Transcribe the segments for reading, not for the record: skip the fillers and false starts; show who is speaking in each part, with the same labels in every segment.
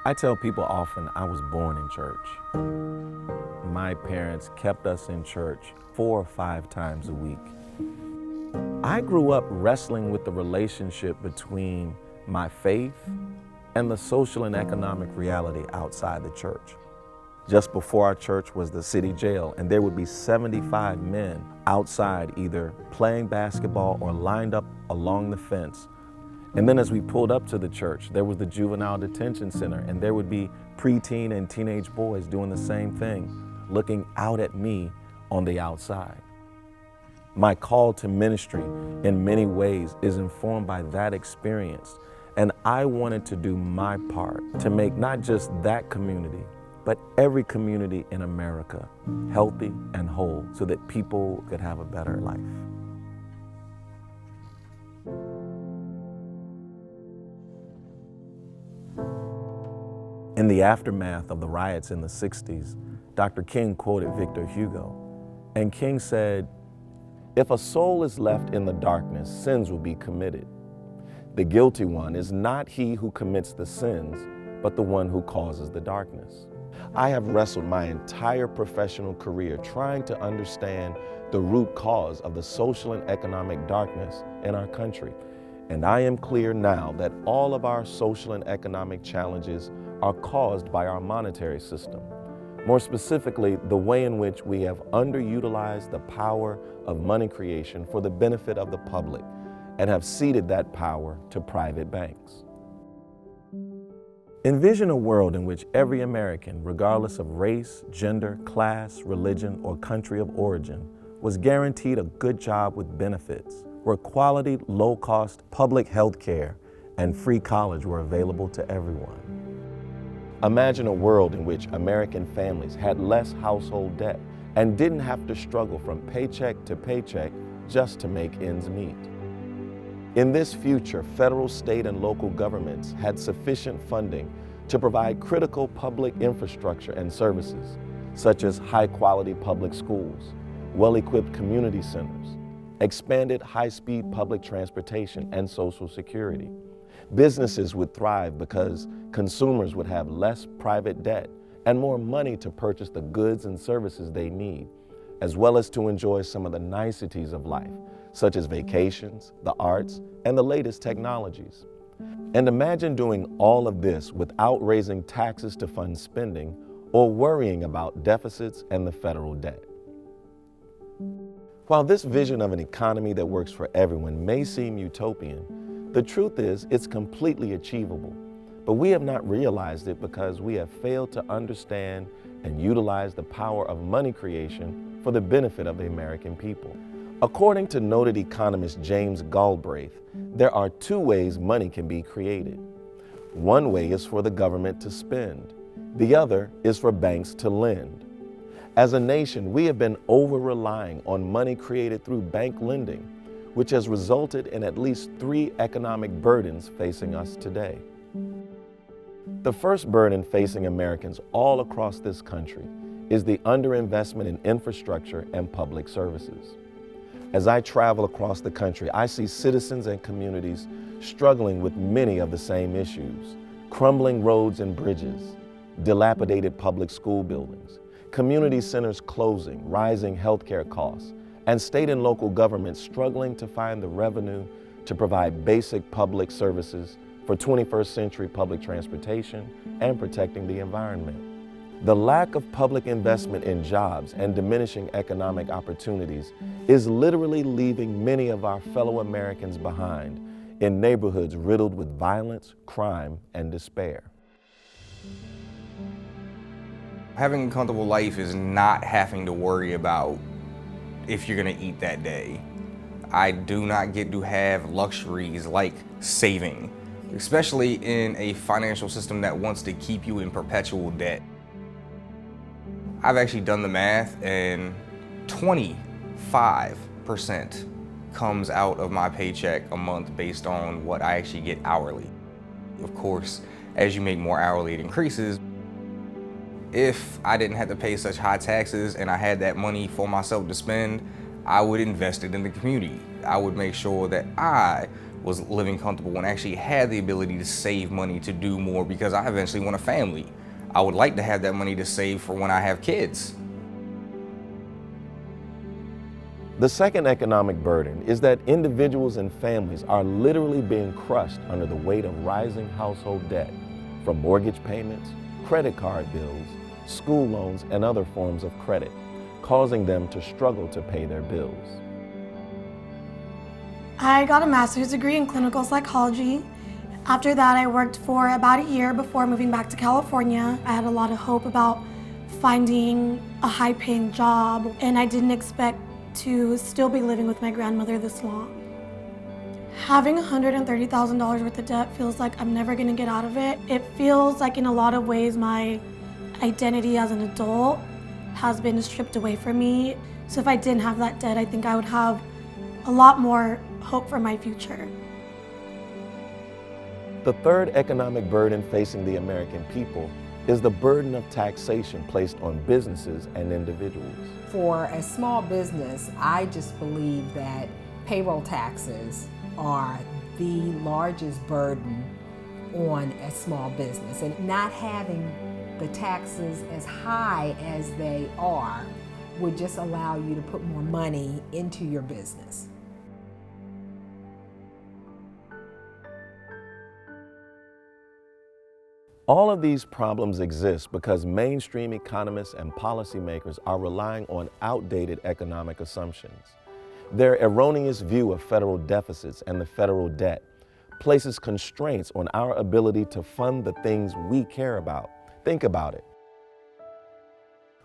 Speaker 1: I tell people often I was born in church. My parents kept us in church 4 or 5 times a week. I grew up wrestling with the relationship between my faith and the social and economic reality outside the church. Just before our church was the city jail, and there would be 75 men outside either playing basketball or lined up along the fence. And then as we pulled up to the church, there was the juvenile detention center, and there would be preteen and teenage boys doing the same thing, looking out at me on the outside. My call to ministry in many ways is informed by that experience, and I wanted to do my part to make not just that community, but every community in America healthy and whole so that people could have a better life. In the aftermath of the riots in the 60s, Dr. King quoted Victor Hugo, and King said, "If a soul is left in the darkness, sins will be committed. The guilty one is not he who commits the sins, but the one who causes the darkness." I have wrestled my entire professional career trying to understand the root cause of the social and economic darkness in our country. And I am clear now that all of our social and economic challenges are caused by our monetary system. More specifically, the way in which we have underutilized the power of money creation for the benefit of the public and have ceded that power to private banks. Envision a world in which every American, regardless of race, gender, class, religion, or country of origin, was guaranteed a good job with benefits, where quality, low-cost public health care and free college were available to everyone. Imagine a world in which American families had less household debt and didn't have to struggle from paycheck to paycheck just to make ends meet. In this future, federal, state, and local governments had sufficient funding to provide critical public infrastructure and services, such as high-quality public schools, well-equipped community centers, expanded high-speed public transportation, and Social Security. Businesses would thrive because consumers would have less private debt and more money to purchase the goods and services they need, as well as to enjoy some of the niceties of life, such as vacations, the arts, and the latest technologies. And imagine doing all of this without raising taxes to fund spending or worrying about deficits and the federal debt. While this vision of an economy that works for everyone may seem utopian, the truth is it's completely achievable, but we have not realized it because we have failed to understand and utilize the power of money creation for the benefit of the American people. According to noted economist James Galbraith, there are 2 ways money can be created. One way is for the government to spend. The other is for banks to lend. As a nation, we have been over-relying on money created through bank lending, which has resulted in at least 3 economic burdens facing us today. The first burden facing Americans all across this country is the underinvestment in infrastructure and public services. As I travel across the country, I see citizens and communities struggling with many of the same issues: crumbling roads and bridges, dilapidated public school buildings, community centers closing, rising healthcare costs, and state and local governments struggling to find the revenue to provide basic public services for 21st century public transportation and protecting the environment. The lack of public investment in jobs and diminishing economic opportunities is literally leaving many of our fellow Americans behind in neighborhoods riddled with violence, crime, and despair.
Speaker 2: Having a comfortable life is not having to worry about if you're gonna eat that day. I do not get to have luxuries like saving, especially in a financial system that wants to keep you in perpetual debt. I've actually done the math, and 25% comes out of my paycheck a month based on what I actually get hourly. Of course, as you make more hourly, it increases. If I didn't have to pay such high taxes and I had that money for myself to spend, I would invest it in the community. I would make sure that I was living comfortable and actually had the ability to save money to do more, because I eventually want a family. I would like to have that money to save for when I have kids.
Speaker 1: The second economic burden is that individuals and families are literally being crushed under the weight of rising household debt from mortgage payments, credit card bills, school loans, and other forms of credit, causing them to struggle to pay their bills.
Speaker 3: I got a master's degree in clinical psychology. After that, I worked for about a year before moving back to California. I had a lot of hope about finding a high-paying job, and I didn't expect to still be living with my grandmother this long. Having $130,000 worth of debt feels like I'm never gonna get out of it. It feels like in a lot of ways my identity as an adult has been stripped away from me. So if I didn't have that debt, I think I would have a lot more hope for my future.
Speaker 1: The third economic burden facing the American people is the burden of taxation placed on businesses and individuals.
Speaker 4: For a small business, I just believe that payroll taxes are the largest burden on a small business, and not having the taxes as high as they are would just allow you to put more money into your business.
Speaker 1: All of these problems exist because mainstream economists and policymakers are relying on outdated economic assumptions. Their erroneous view of federal deficits and the federal debt places constraints on our ability to fund the things we care about. Think about it.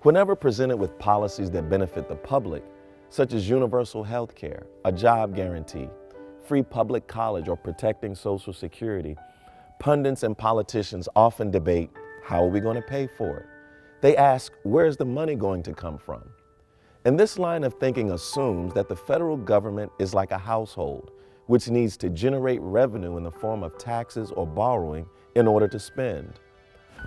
Speaker 1: Whenever presented with policies that benefit the public, such as universal health care, a job guarantee, free public college, or protecting Social Security, pundits and politicians often debate, how are we going to pay for it? They ask, where's the money going to come from? And this line of thinking assumes that the federal government is like a household, which needs to generate revenue in the form of taxes or borrowing in order to spend.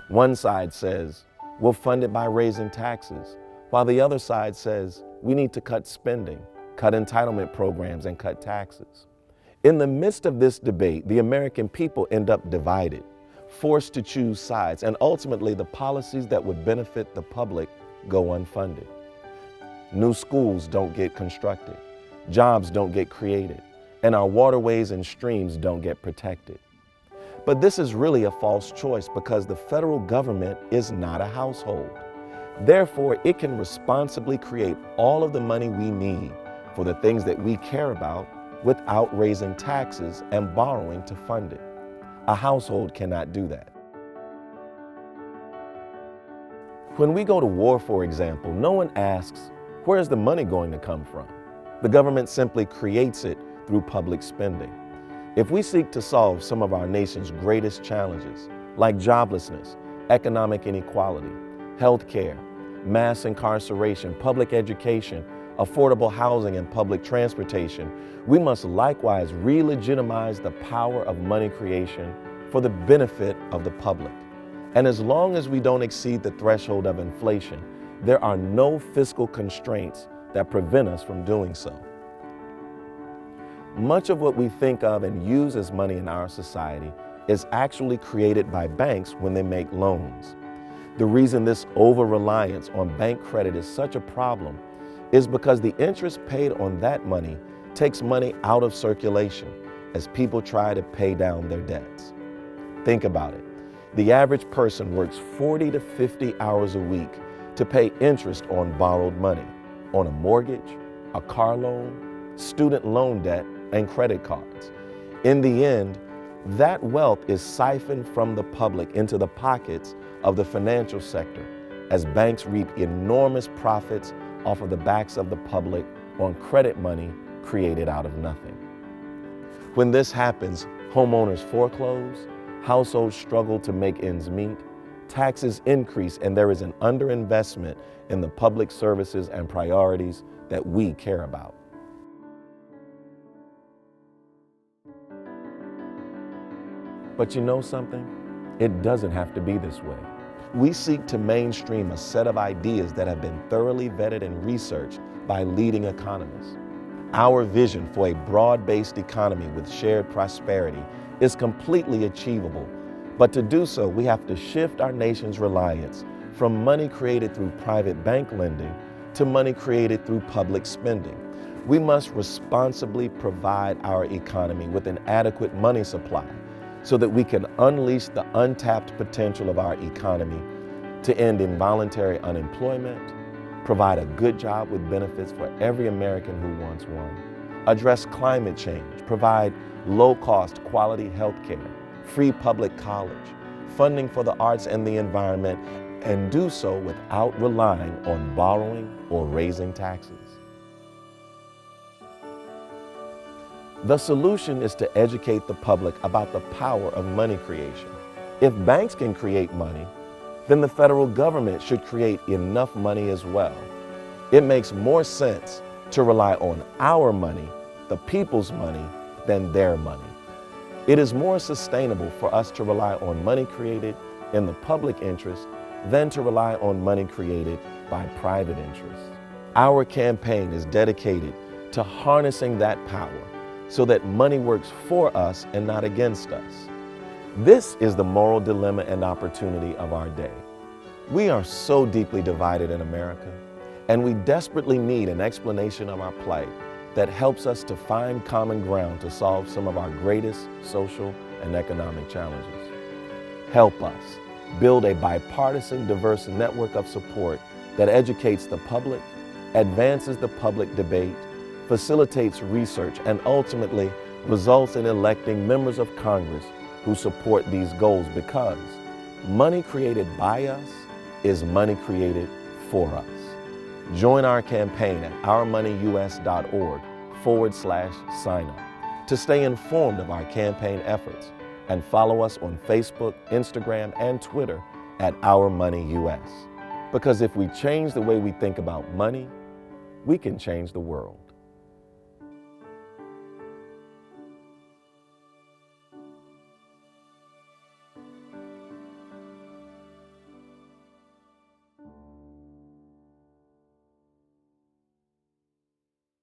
Speaker 1: One side says, we'll fund it by raising taxes, while the other side says, we need to cut spending, cut entitlement programs, and cut taxes. In the midst of this debate, the American people end up divided, forced to choose sides, and ultimately the policies that would benefit the public go unfunded. New schools don't get constructed, jobs don't get created, and our waterways and streams don't get protected. But this is really a false choice because the federal government is not a household. Therefore, it can responsibly create all of the money we need for the things that we care about without raising taxes and borrowing to fund it. A household cannot do that. When we go to war, for example, no one asks, where's the money going to come from? The government simply creates it through public spending. If we seek to solve some of our nation's greatest challenges, like joblessness, economic inequality, health care, mass incarceration, public education, affordable housing, and public transportation, we must likewise re-legitimize the power of money creation for the benefit of the public. And as long as we don't exceed the threshold of inflation, there are no fiscal constraints that prevent us from doing so. Much of what we think of and use as money in our society is actually created by banks when they make loans. The reason this over-reliance on bank credit is such a problem is because the interest paid on that money takes money out of circulation as people try to pay down their debts. Think about it. The average person works 40 to 50 hours a week to pay interest on borrowed money, on a mortgage, a car loan, student loan debt, and credit cards. In the end, that wealth is siphoned from the public into the pockets of the financial sector as banks reap enormous profits off of the backs of the public on credit money created out of nothing. When this happens, homeowners foreclose, households struggle to make ends meet, taxes increase, and there is an underinvestment in the public services and priorities that we care about. But you know something? It doesn't have to be this way. We seek to mainstream a set of ideas that have been thoroughly vetted and researched by leading economists. Our vision for a broad-based economy with shared prosperity is completely achievable. But to do so, we have to shift our nation's reliance from money created through private bank lending to money created through public spending. We must responsibly provide our economy with an adequate money supply so that we can unleash the untapped potential of our economy to end involuntary unemployment, provide a good job with benefits for every American who wants one, address climate change, provide low-cost quality health care, free public college, funding for the arts and the environment, and do so without relying on borrowing or raising taxes. The solution is to educate the public about the power of money creation. If banks can create money, then the federal government should create enough money as well. It makes more sense to rely on our money, the people's money, than their money. It is more sustainable for us to rely on money created in the public interest than to rely on money created by private interests. Our campaign is dedicated to harnessing that power so that money works for us and not against us. This is the moral dilemma and opportunity of our day. We are so deeply divided in America, and we desperately need an explanation of our plight that helps us to find common ground to solve some of our greatest social and economic challenges. Help us build a bipartisan, diverse network of support that educates the public, advances the public debate, facilitates research, and ultimately results in electing members of Congress who support these goals, because money created by us is money created for us. Join our campaign at ourmoneyus.org/sign up to stay informed of our campaign efforts, and follow us on Facebook, Instagram, and Twitter at OurMoneyUS. Because if we change the way we think about money, we can change the world.